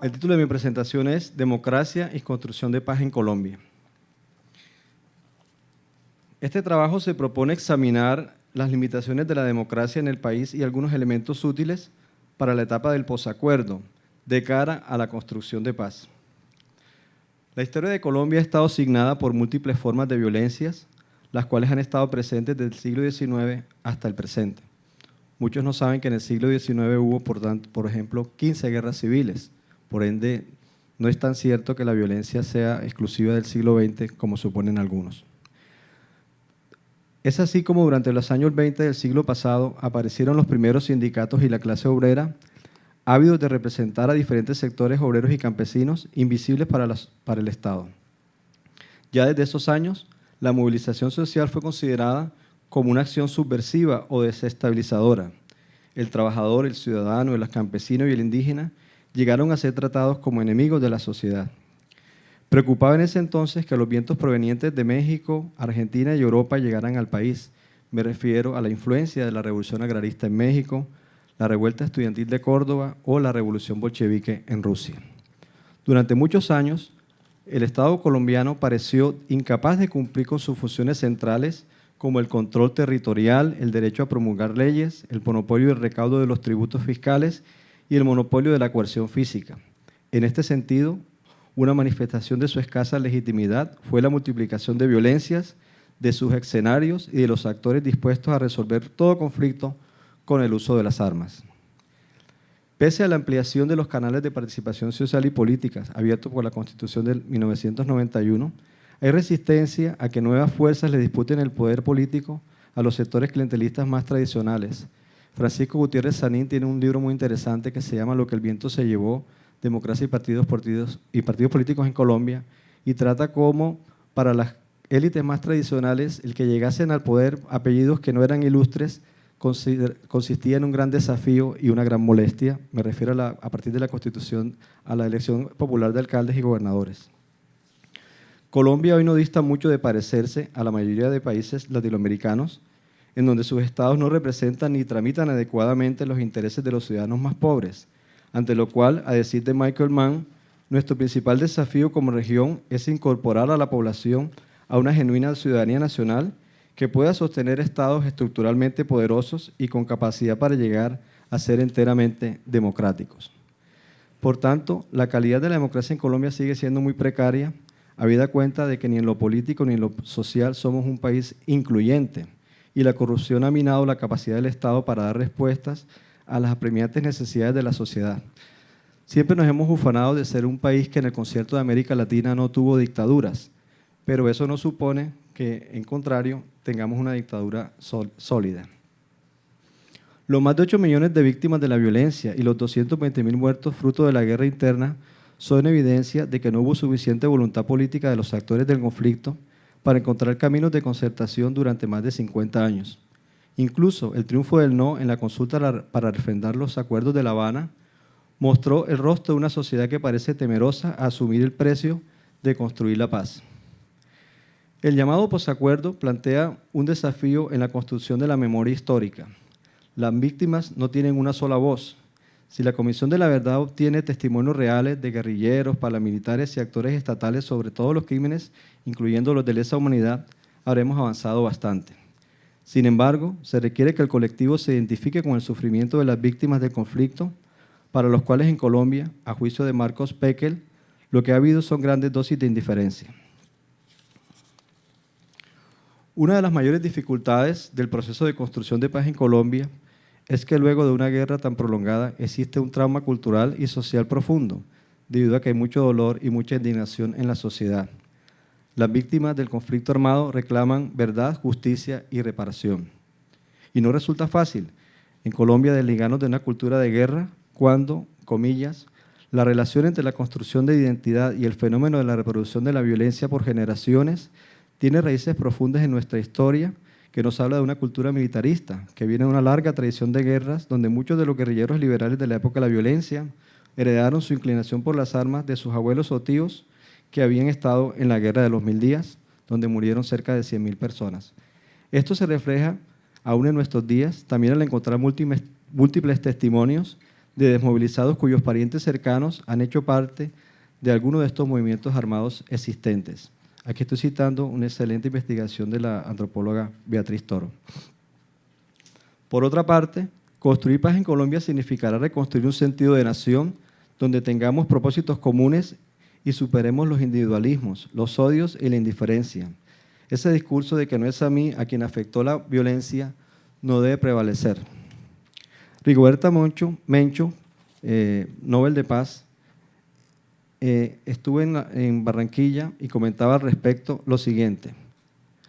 El título de mi presentación es Democracia y construcción de paz en Colombia. Este trabajo se propone examinar las limitaciones de la democracia en el país y algunos elementos útiles para la etapa del posacuerdo, de cara a la construcción de paz. La historia de Colombia ha estado signada por múltiples formas de violencias, las cuales han estado presentes desde el siglo XIX hasta el presente. Muchos no saben que en el siglo XIX hubo, por ejemplo, 15 guerras civiles. Por ende, no es tan cierto que la violencia sea exclusiva del siglo XX como suponen algunos. Es así como durante los años 20 del siglo pasado aparecieron los primeros sindicatos y la clase obrera, ávidos de representar a diferentes sectores obreros y campesinos invisibles para el Estado. Ya desde esos años, la movilización social fue considerada como una acción subversiva o desestabilizadora. El trabajador, el ciudadano, el campesino y el indígena llegaron a ser tratados como enemigos de la sociedad. Preocupaba en ese entonces que los vientos provenientes de México, Argentina y Europa llegaran al país. Me refiero a la influencia de la revolución agrarista en México, la revuelta estudiantil de Córdoba o la revolución bolchevique en Rusia. Durante muchos años, el Estado colombiano pareció incapaz de cumplir con sus funciones centrales como el control territorial, el derecho a promulgar leyes, el monopolio del recaudo de los tributos fiscales y el monopolio de la coerción física. En este sentido, una manifestación de su escasa legitimidad fue la multiplicación de violencias, de sus escenarios y de los actores dispuestos a resolver todo conflicto con el uso de las armas. Pese a la ampliación de los canales de participación social y política abiertos por la Constitución de 1991, hay resistencia a que nuevas fuerzas le disputen el poder político a los sectores clientelistas más tradicionales. Francisco Gutiérrez Sanín tiene un libro muy interesante que se llama Lo que el viento se llevó, democracia y partidos políticos en Colombia, y trata cómo para las élites más tradicionales el que llegasen al poder apellidos que no eran ilustres consistía en un gran desafío y una gran molestia. Me refiero a partir de la Constitución a la elección popular de alcaldes y gobernadores. Colombia hoy no dista mucho de parecerse a la mayoría de países latinoamericanos, en donde sus estados no representan ni tramitan adecuadamente los intereses de los ciudadanos más pobres, ante lo cual, a decir de Michael Mann, nuestro principal desafío como región es incorporar a la población a una genuina ciudadanía nacional que pueda sostener estados estructuralmente poderosos y con capacidad para llegar a ser enteramente democráticos. Por tanto, la calidad de la democracia en Colombia sigue siendo muy precaria, habida cuenta de que ni en lo político ni en lo social somos un país incluyente y la corrupción ha minado la capacidad del Estado para dar respuestas a las apremiantes necesidades de la sociedad. Siempre nos hemos ufanado de ser un país que en el concierto de América Latina no tuvo dictaduras, pero eso no supone que, en contrario, tengamos una dictadura sólida. Los más de 8 millones de víctimas de la violencia y los 220.000 muertos fruto de la guerra interna son evidencia de que no hubo suficiente voluntad política de los actores del conflicto para encontrar caminos de concertación durante más de 50 años. Incluso el triunfo del no en la consulta para refrendar los acuerdos de La Habana mostró el rostro de una sociedad que parece temerosa a asumir el precio de construir la paz. El llamado posacuerdo plantea un desafío en la construcción de la memoria histórica. Las víctimas no tienen una sola voz. Si la Comisión de la Verdad obtiene testimonios reales de guerrilleros, paramilitares y actores estatales sobre todos los crímenes, incluyendo los de lesa humanidad, habremos avanzado bastante. Sin embargo, se requiere que el colectivo se identifique con el sufrimiento de las víctimas del conflicto, para los cuales en Colombia, a juicio de Marcos Pekel, lo que ha habido son grandes dosis de indiferencia. Una de las mayores dificultades del proceso de construcción de paz en Colombia es que luego de una guerra tan prolongada existe un trauma cultural y social profundo, debido a que hay mucho dolor y mucha indignación en la sociedad. Las víctimas del conflicto armado reclaman verdad, justicia y reparación. Y no resulta fácil en Colombia desligarnos de una cultura de guerra cuando, comillas, la relación entre la construcción de identidad y el fenómeno de la reproducción de la violencia por generaciones tiene raíces profundas en nuestra historia, que nos habla de una cultura militarista, que viene de una larga tradición de guerras, donde muchos de los guerrilleros liberales de la época de la violencia heredaron su inclinación por las armas de sus abuelos o tíos que habían estado en la Guerra de los 1000 días, donde murieron cerca de 100.000 personas. Esto se refleja aún en nuestros días, también al encontrar múltiples testimonios de desmovilizados cuyos parientes cercanos han hecho parte de alguno de estos movimientos armados existentes. Aquí estoy citando una excelente investigación de la antropóloga Beatriz Toro. Por otra parte, construir paz en Colombia significará reconstruir un sentido de nación donde tengamos propósitos comunes y superemos los individualismos, los odios y la indiferencia. Ese discurso de que no es a mí a quien afectó la violencia no debe prevalecer. Rigoberta Menchú, Nobel de Paz, estuve en Barranquilla y comentaba al respecto lo siguiente,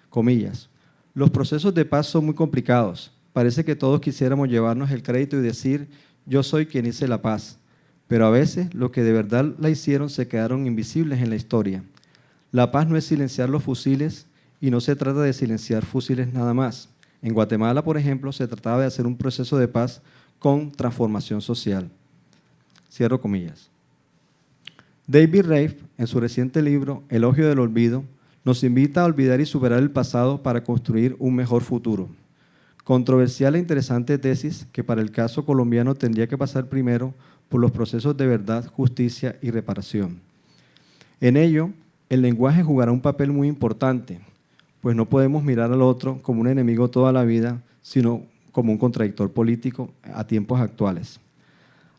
comillas, los procesos de paz son muy complicados. Parece que todos quisiéramos llevarnos el crédito y decir, yo soy quien hice la paz, pero a veces los que de verdad la hicieron se quedaron invisibles en la historia. La paz no es silenciar los fusiles y no se trata de silenciar fusiles nada más. En Guatemala, por ejemplo, se trataba de hacer un proceso de paz con transformación social. Cierro comillas. David Reif, en su reciente libro Elogio del Olvido, nos invita a olvidar y superar el pasado para construir un mejor futuro. Controversial e interesante tesis que para el caso colombiano tendría que pasar primero por los procesos de verdad, justicia y reparación. En ello, el lenguaje jugará un papel muy importante, pues no podemos mirar al otro como un enemigo toda la vida, sino como un contradictor político a tiempos actuales.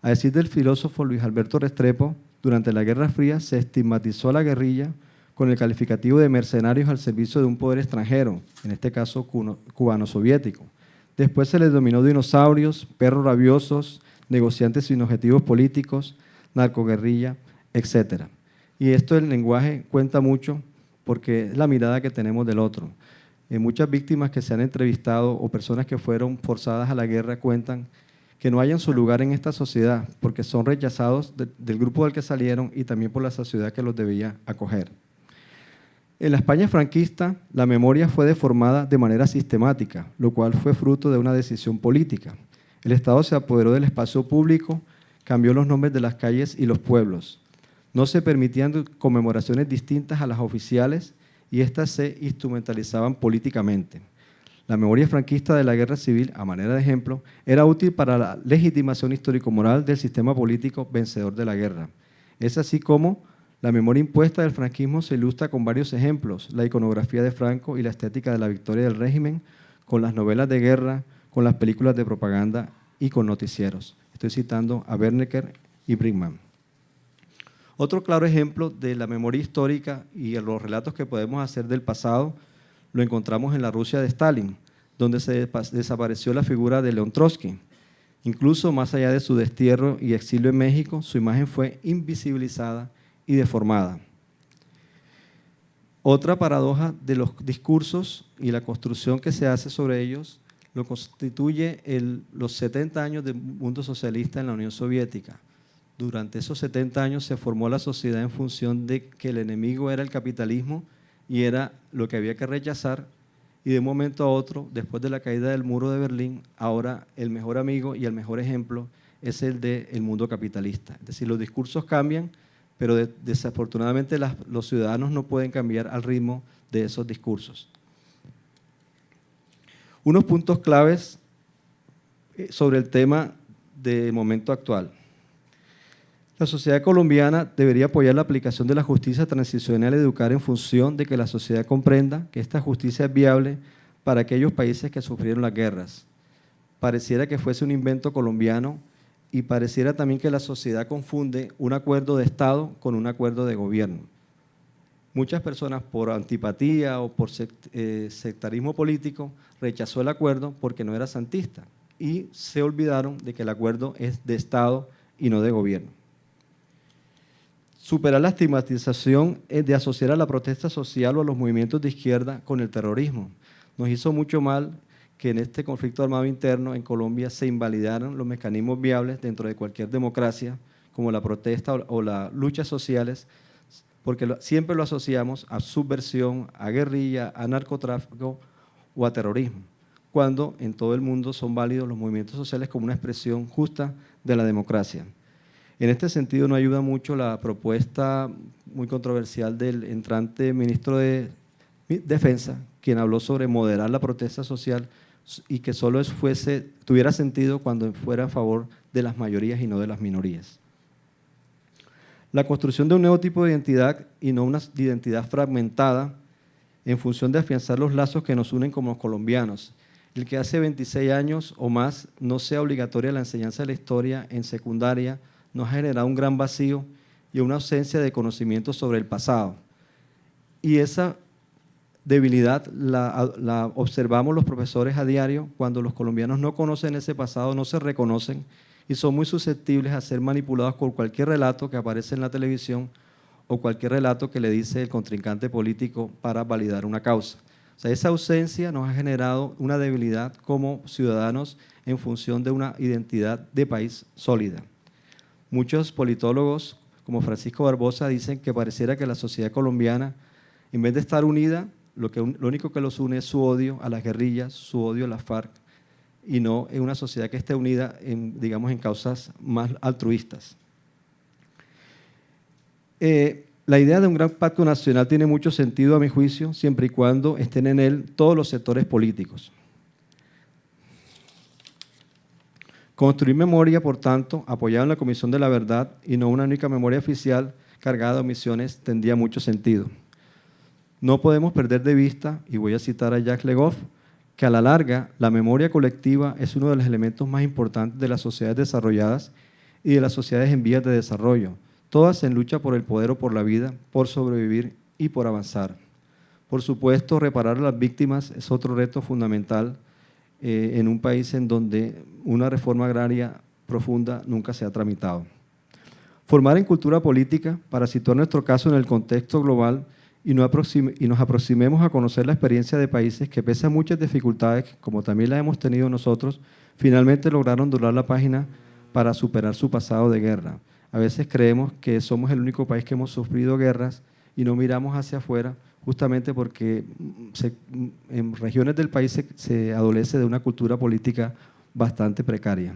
A decir del filósofo Luis Alberto Restrepo, durante la Guerra Fría se estigmatizó a la guerrilla con el calificativo de mercenarios al servicio de un poder extranjero, en este caso cubano-soviético. Después se les denominó dinosaurios, perros rabiosos, negociantes sin objetivos políticos, narcoguerrilla, etc. Y esto del lenguaje cuenta mucho porque es la mirada que tenemos del otro. Muchas víctimas que se han entrevistado o personas que fueron forzadas a la guerra cuentan que no hayan su lugar en esta sociedad porque son rechazados del grupo del que salieron y también por la sociedad que los debía acoger. En la España franquista, la memoria fue deformada de manera sistemática, lo cual fue fruto de una decisión política. El Estado se apoderó del espacio público, cambió los nombres de las calles y los pueblos. No se permitían conmemoraciones distintas a las oficiales y éstas se instrumentalizaban políticamente. La memoria franquista de la guerra civil, a manera de ejemplo, era útil para la legitimación histórico-moral del sistema político vencedor de la guerra. Es así como la memoria impuesta del franquismo se ilustra con varios ejemplos, la iconografía de Franco y la estética de la victoria del régimen, con las novelas de guerra, con las películas de propaganda y con noticieros. Estoy citando a Bernecker y Brinkmann. Otro claro ejemplo de la memoria histórica y los relatos que podemos hacer del pasado lo encontramos en la Rusia de Stalin, donde se desapareció la figura de León Trotsky. Incluso más allá de su destierro y exilio en México, su imagen fue invisibilizada y deformada. Otra paradoja de los discursos y la construcción que se hace sobre ellos lo constituye los 70 años del mundo socialista en la Unión Soviética. Durante esos 70 años se formó la sociedad en función de que el enemigo era el capitalismo y era lo que había que rechazar, y de un momento a otro, después de la caída del muro de Berlín, ahora el mejor amigo y el mejor ejemplo es el del mundo capitalista. Es decir, los discursos cambian, pero desafortunadamente los ciudadanos no pueden cambiar al ritmo de esos discursos. Unos puntos claves sobre el tema del momento actual. La sociedad colombiana debería apoyar la aplicación de la justicia transicional y educar en función de que la sociedad comprenda que esta justicia es viable para aquellos países que sufrieron las guerras. Pareciera que fuese un invento colombiano y pareciera también que la sociedad confunde un acuerdo de Estado con un acuerdo de gobierno. Muchas personas por antipatía o por sectarismo político rechazó el acuerdo porque no era santista y se olvidaron de que el acuerdo es de Estado y no de gobierno. Superar la estigmatización de asociar a la protesta social o a los movimientos de izquierda con el terrorismo. Nos hizo mucho mal que en este conflicto armado interno en Colombia se invalidaran los mecanismos viables dentro de cualquier democracia, como la protesta o las luchas sociales, porque siempre lo asociamos a subversión, a guerrilla, a narcotráfico o a terrorismo, cuando en todo el mundo son válidos los movimientos sociales como una expresión justa de la democracia. En este sentido no ayuda mucho la propuesta muy controversial del entrante ministro de Defensa, quien habló sobre moderar la protesta social y que solo tuviera sentido cuando fuera a favor de las mayorías y no de las minorías. La construcción de un nuevo tipo de identidad y no una identidad fragmentada en función de afianzar los lazos que nos unen como colombianos. El que hace 26 años o más no sea obligatoria la enseñanza de la historia en secundaria nos ha generado un gran vacío y una ausencia de conocimiento sobre el pasado. Y esa debilidad la observamos los profesores a diario cuando los colombianos no conocen ese pasado, no se reconocen y son muy susceptibles a ser manipulados por cualquier relato que aparece en la televisión o cualquier relato que le dice el contrincante político para validar una causa. O sea, esa ausencia nos ha generado una debilidad como ciudadanos en función de una identidad de país sólida. Muchos politólogos, como Francisco Barbosa, dicen que pareciera que la sociedad colombiana, en vez de estar unida, lo único que los une es su odio a las guerrillas, su odio a las FARC, y no en una sociedad que esté unida en, digamos, en causas más altruistas. La idea de un gran pacto nacional tiene mucho sentido, a mi juicio, siempre y cuando estén en él todos los sectores políticos. Construir memoria, por tanto, apoyado en la Comisión de la Verdad y no una única memoria oficial cargada de omisiones, tendría mucho sentido. No podemos perder de vista, y voy a citar a Jacques Le Goff, que a la larga la memoria colectiva es uno de los elementos más importantes de las sociedades desarrolladas y de las sociedades en vías de desarrollo, todas en lucha por el poder o por la vida, por sobrevivir y por avanzar. Por supuesto, reparar a las víctimas es otro reto fundamental en un país en donde una reforma agraria profunda nunca se ha tramitado. Formar en cultura política para situar nuestro caso en el contexto global y nos aproximemos a conocer la experiencia de países que, pese a muchas dificultades, como también las hemos tenido nosotros, finalmente lograron doblar la página para superar su pasado de guerra. A veces creemos que somos el único país que hemos sufrido guerras y no miramos hacia afuera, justamente porque en regiones del país se adolece de una cultura política bastante precaria.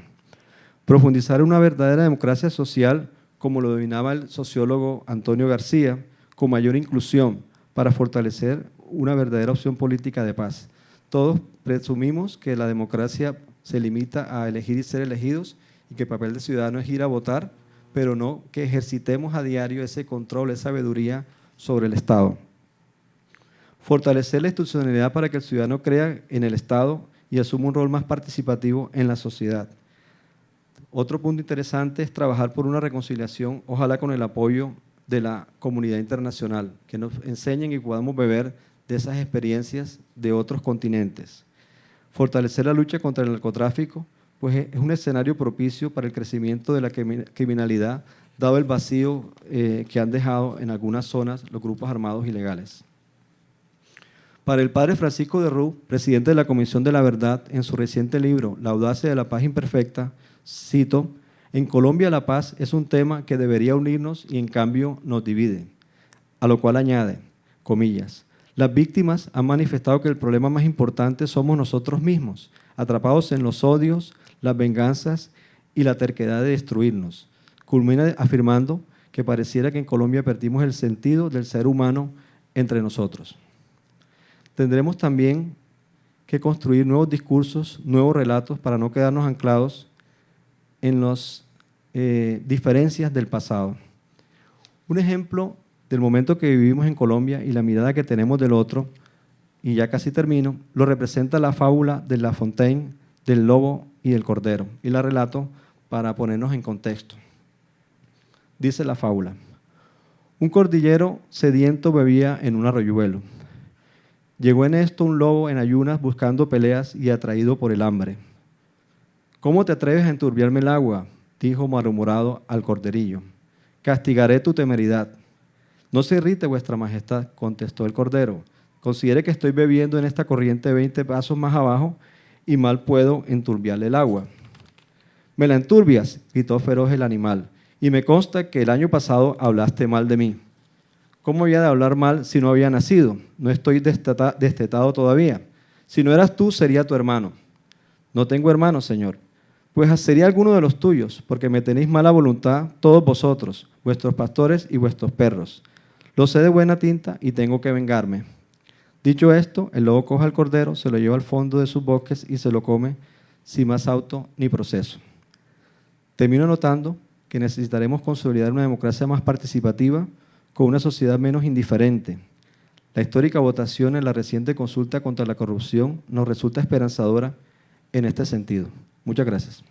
Profundizar en una verdadera democracia social, como lo denominaba el sociólogo Antonio García, con mayor inclusión para fortalecer una verdadera opción política de paz. Todos presumimos que la democracia se limita a elegir y ser elegidos y que el papel del ciudadano es ir a votar, pero no que ejercitemos a diario ese control, esa sabiduría sobre el Estado. Fortalecer la institucionalidad para que el ciudadano crea en el Estado y asuma un rol más participativo en la sociedad. Otro punto interesante es trabajar por una reconciliación, ojalá con el apoyo de la comunidad internacional, que nos enseñen y podamos beber de esas experiencias de otros continentes. Fortalecer la lucha contra el narcotráfico, pues es un escenario propicio para el crecimiento de la criminalidad, dado el vacío que han dejado en algunas zonas los grupos armados ilegales. Para el padre Francisco de Rú, presidente de la Comisión de la Verdad, en su reciente libro La audacia de la paz imperfecta, cito: en Colombia la paz es un tema que debería unirnos y en cambio nos divide. A lo cual añade, comillas, las víctimas han manifestado que el problema más importante somos nosotros mismos, atrapados en los odios, las venganzas y la terquedad de destruirnos. Culmina afirmando que pareciera que en Colombia perdimos el sentido del ser humano entre nosotros. Tendremos también que construir nuevos discursos, nuevos relatos para no quedarnos anclados en las diferencias del pasado. Un ejemplo del momento que vivimos en Colombia y la mirada que tenemos del otro, y ya casi termino, lo representa la fábula de La Fontaine, del lobo y del cordero, y la relato para ponernos en contexto. Dice la fábula: un cordillero sediento bebía en un arroyuelo. Llegó en esto un lobo en ayunas buscando peleas y atraído por el hambre. ¿Cómo te atreves a enturbiarme el agua?, dijo malhumorado al corderillo. Castigaré tu temeridad. No se irrite, vuestra majestad, contestó el cordero. Considere que estoy bebiendo en esta corriente 20 pasos más abajo y mal puedo enturbiarle el agua. Me la enturbias, gritó feroz el animal, y me consta que el año pasado hablaste mal de mí. ¿Cómo había de hablar mal si no había nacido? No estoy destetado todavía. Si no eras tú, sería tu hermano. No tengo hermano, señor. Pues sería alguno de los tuyos, porque me tenéis mala voluntad todos vosotros, vuestros pastores y vuestros perros. Lo sé de buena tinta y tengo que vengarme. Dicho esto, el lobo coge al cordero, se lo lleva al fondo de sus bosques y se lo come sin más auto ni proceso. Termino notando que necesitaremos consolidar una democracia más participativa con una sociedad menos indiferente. La histórica votación en la reciente consulta contra la corrupción nos resulta esperanzadora en este sentido. Muchas gracias.